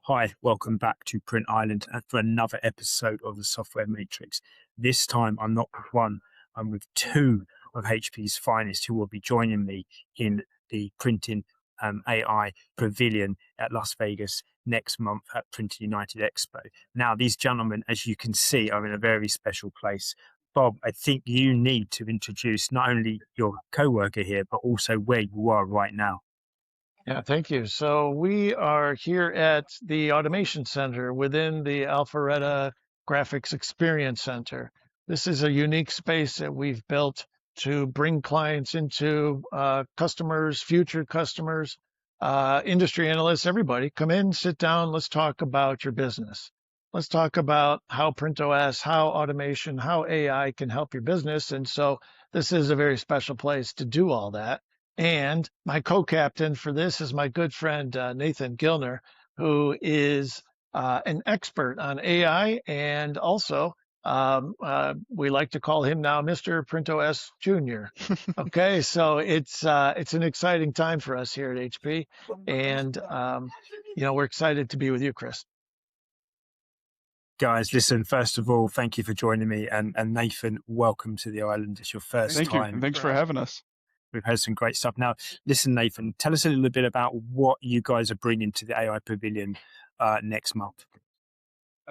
Hi, welcome back to Print Island for another episode of the Software Matrix. This time I'm not with one, I'm with two of HP's finest who will be joining me in the Printing AI Pavilion at Las Vegas next month at Printing United Expo. Now, these gentlemen, as you can see, are in a very special place. Bob, I think you need to introduce not only your co-worker here, but also where you are right now. Yeah, thank you. So we are here at the Automation Center within the Alpharetta Graphics Experience Center. This is a unique space that we've built to bring clients into customers, future customers, industry analysts, everybody. Come in, sit down, let's talk about your business. Let's talk about how PrintOS, how automation, how AI can help your business. And so this is a very special place to do all that. And my co-captain for this is my good friend, Nathan Gillner, who is an expert on AI. And also, we like to call him now Mr. PrintOS Jr. Okay, so it's an exciting time for us here at HP. And, we're excited to be with you, Chris. Guys, listen, first of all, thank you for joining me. And Nathan, welcome to the island. It's your first time. Thank you. Thanks for having us. We've had some great stuff. Now, listen, Nathan, tell us a little bit about what you guys are bringing to the AI Pavilion next month.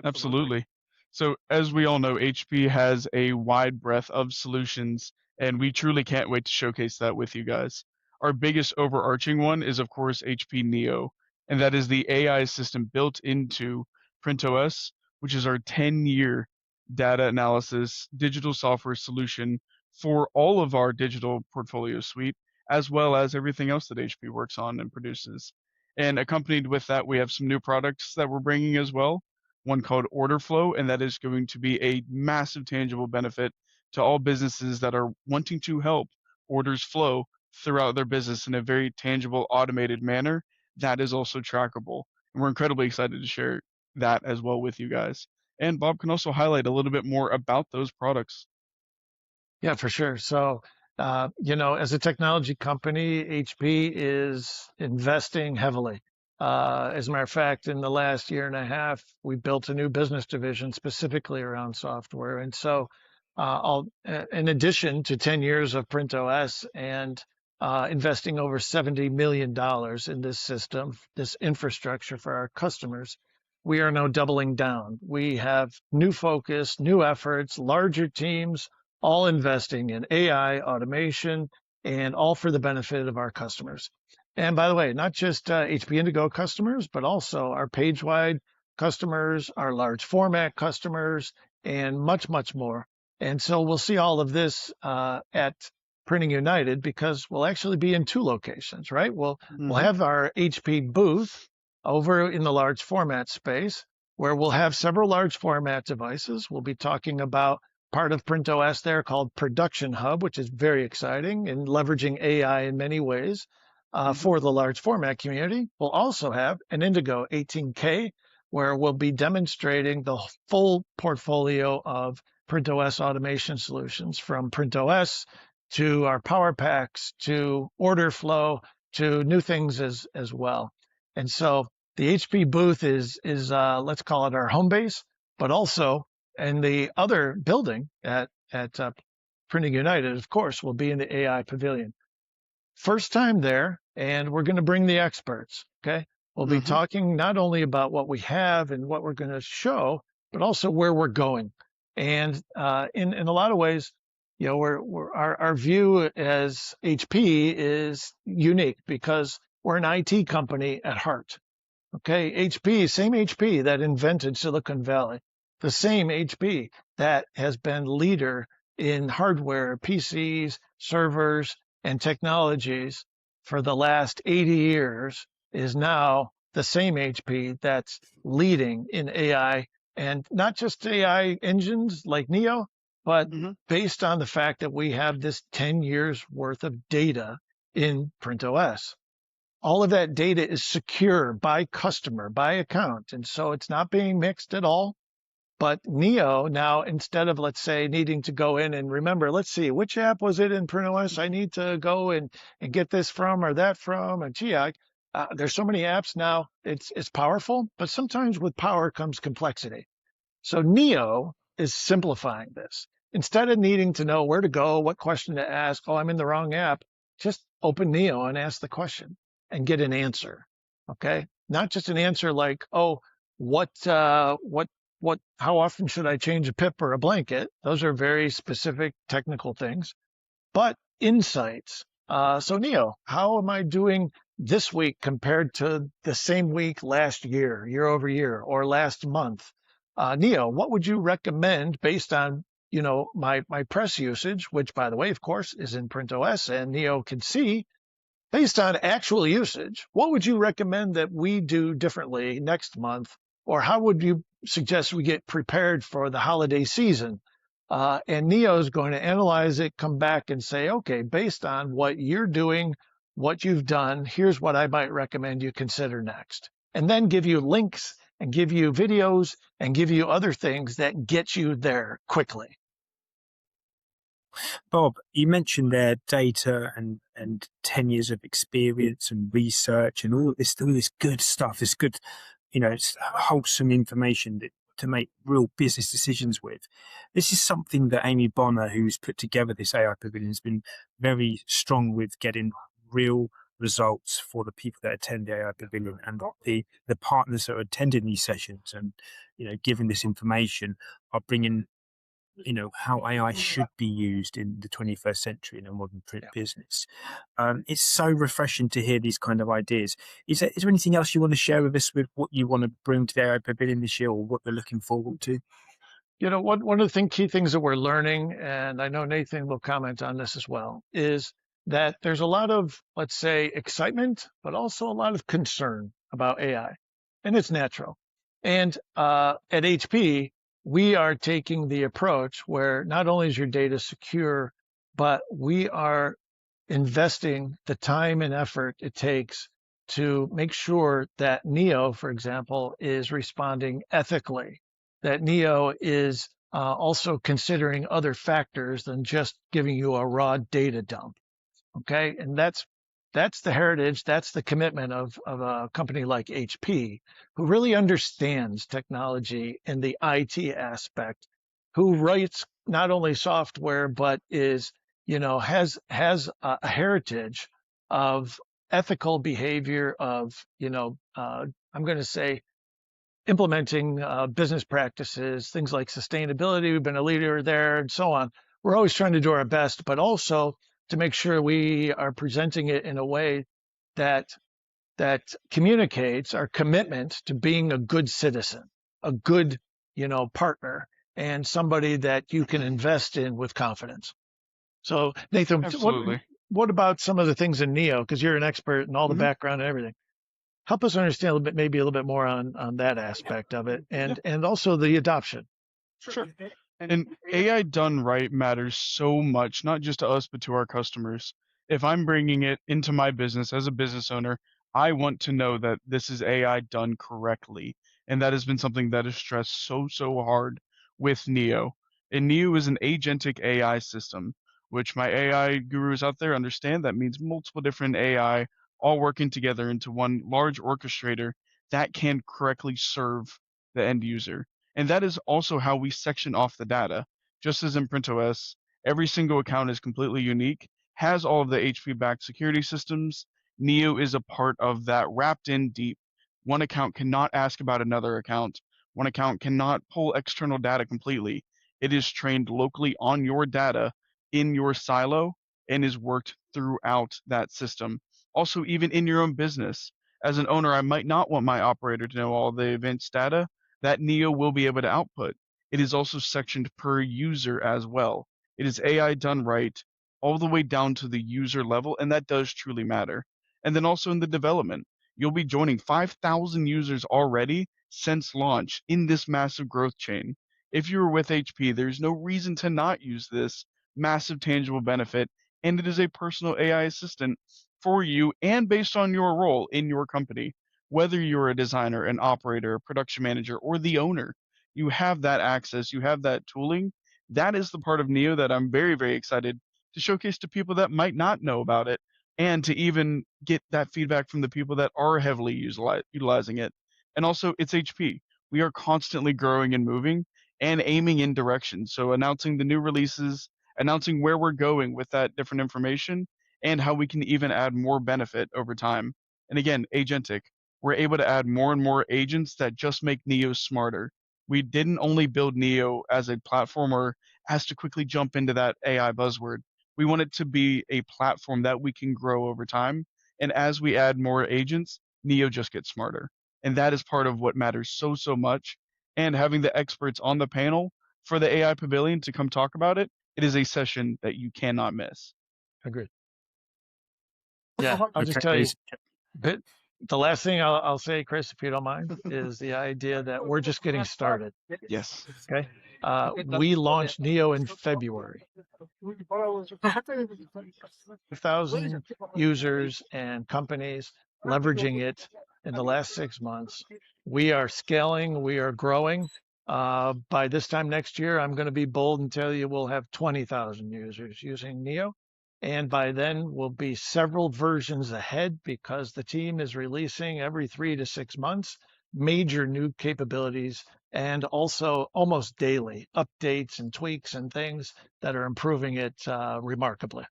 Absolutely. So as we all know, HP has a wide breadth of solutions, and we truly can't wait to showcase that with you guys. Our biggest overarching one is, of course, HP Neo, and that is the AI system built into PrintOS, which is our 10-year data analysis digital software solution for all of our digital portfolio suite, as well as everything else that HP works on and produces. And accompanied with that, we have some new products that we're bringing as well, one called Order Flow, and that is going to be a massive tangible benefit to all businesses that are wanting to help orders flow throughout their business in a very tangible, automated manner that is also trackable. And we're incredibly excited to share that as well with you guys. And Bob can also highlight a little bit more about those products. Yeah, for sure. So, as a technology company, HP is investing heavily. As a matter of fact, in the last year and a half, we built a new business division specifically around software. And so, in addition to 10 years of PrintOS and investing over $70 million in this system, this infrastructure for our customers, we are now doubling down. We have new focus, new efforts, larger teams, all investing in AI, automation, and all for the benefit of our customers. And by the way, not just HP Indigo customers, but also our page-wide customers, our large format customers, and much, much more. And so we'll see all of this at Printing United because we'll actually be in two locations, right? We'll have our HP booth over in the large format space where we'll have several large format devices. We'll be talking about part of PrintOS there called Production Hub, which is very exciting and leveraging AI in many ways for the large format community. We'll also have an Indigo 18K, where we'll be demonstrating the full portfolio of PrintOS automation solutions from PrintOS to our Power Packs to Order Flow to new things as well. And so the HP booth is let's call it our home base, but also and the other building at Printing United, of course, will be in the AI Pavilion. First time there, and we're going to bring the experts, okay? We'll be talking not only about what we have and what we're going to show, but also where we're going. And in a lot of ways, our view as HP is unique because we're an IT company at heart, okay? Same HP that invented Silicon Valley. The same HP that has been leader in hardware, PCs, servers, and technologies for the last 80 years is now the same HP that's leading in AI, and not just AI engines like Neo, but based on the fact that we have this 10 years worth of data in PrintOS. All of that data is secure by customer, by account, and so it's not being mixed at all. But Neo now, instead of, let's say, needing to go in and remember, let's see, which app was it in PrintOS I need to go and get this from or that from? And gee, There's so many apps now. It's powerful, but sometimes with power comes complexity. So Neo is simplifying this. Instead of needing to know where to go, what question to ask, oh, I'm in the wrong app, just open Neo and ask the question and get an answer. Okay, not just an answer like, oh, how often should I change a pip or a blanket? Those are very specific technical things, but insights. So Neo, how am I doing this week compared to the same week last year, year over year, or last month? Neo, what would you recommend based on my press usage, which by the way, of course, is in PrintOS and Neo can see based on actual usage, what would you recommend that we do differently next month? Or how would you suggest we get prepared for the holiday season? And Neo is going to analyze it, come back and say, okay, based on what you're doing, what you've done, here's what I might recommend you consider next. And then give you links and give you videos and give you other things that get you there quickly. Bob, you mentioned there data and 10 years of experience and research and all this good stuff, this good, it's wholesome information to make real business decisions with. This is something that Amy Bonner, who's put together this AI Pavilion, has been very strong with getting real results for the people that attend the AI Pavilion, and the partners that are attending these sessions and, giving this information are bringing how AI should be used in the 21st century in a modern print business. It's so refreshing to hear these kind of ideas. Is there anything else you want to share with us with what you want to bring to the AI Pavilion this year, or what we're looking forward to? One of the key things that we're learning, and I know Nathan will comment on this as well, is that there's a lot of, let's say, excitement, but also a lot of concern about AI, and it's natural. And at HP, we are taking the approach where not only is your data secure, but we are investing the time and effort it takes to make sure that Neo, for example, is responding ethically, that Neo is also considering other factors than just giving you a raw data dump. Okay, and that's the heritage, that's the commitment of a company like HP, who really understands technology and the IT aspect, who writes not only software but is has a heritage of ethical behavior, of I'm going to say implementing business practices, things like sustainability. We've been a leader there and so on. We're always trying to do our best, but also to make sure we are presenting it in a way that communicates our commitment to being a good citizen, a good, partner, and somebody that you can invest in with confidence. So, Nathan, what about some of the things in Neo? Because you're an expert in all the background and everything. Help us understand a little bit, maybe a little bit more on that aspect of it, and also the adoption. Sure. And AI done right matters so much, not just to us, but to our customers. If I'm bringing it into my business as a business owner, I want to know that this is AI done correctly. And that has been something that is stressed so hard with Neo. And Neo is an agentic AI system, which my AI gurus out there understand. That means multiple different AI all working together into one large orchestrator that can correctly serve the end user. And that is also how we section off the data. Just as in PrintOS, every single account is completely unique, has all of the HP-backed security systems. Neo is a part of that, wrapped in deep. One account cannot ask about another account. One account cannot pull external data completely. It is trained locally on your data in your silo and is worked throughout that system. Also, even in your own business. As an owner, I might not want my operator to know all the events data that Neo will be able to output. It is also sectioned per user as well. It is AI done right all the way down to the user level, and that does truly matter. And then also in the development, you'll be joining 5,000 users already since launch in this massive growth chain. If you were with HP, there's no reason to not use this massive tangible benefit, and it is a personal AI assistant for you and based on your role in your company. Whether you're a designer, an operator, a production manager, or the owner, you have that access, you have that tooling. That is the part of Neo that I'm very excited to showcase to people that might not know about it, and to even get that feedback from the people that are heavily utilizing it. And also, it's HP. We are constantly growing and moving and aiming in directions. So announcing the new releases, announcing where we're going with that different information, and how we can even add more benefit over time. And again, agentic. We're able to add more and more agents that just make Neo smarter. We didn't only build Neo as a platform or as to quickly jump into that AI buzzword. We want it to be a platform that we can grow over time. And as we add more agents, Neo just gets smarter. And that is part of what matters so much. And having the experts on the panel for the AI Pavilion to come talk about it, it is a session that you cannot miss. Agreed. Yeah, I'll just tell you, the last thing I'll say, Chris, if you don't mind, is the idea that we're just getting started. Yes. Okay. We launched Neo in February. 5,000 users and companies leveraging it in the last 6 months. We are scaling, we are growing. By this time next year, I'm going to be bold and tell you we'll have 20,000 users using Neo. And by then, we'll be several versions ahead because the team is releasing every 3 to 6 months major new capabilities and also almost daily updates and tweaks and things that are improving it remarkably.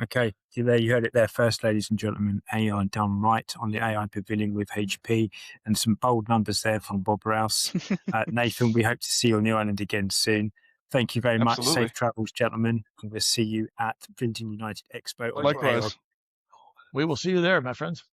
Okay, there you heard it there first, ladies and gentlemen. AI done right on the AI Pavilion with HP, and some bold numbers there from Bob Rouse. Nathan, we hope to see you on the island again soon. Thank you very much. Absolutely. Safe travels, gentlemen. And we'll see you at Printing United Expo. Likewise. We will see you there, my friends.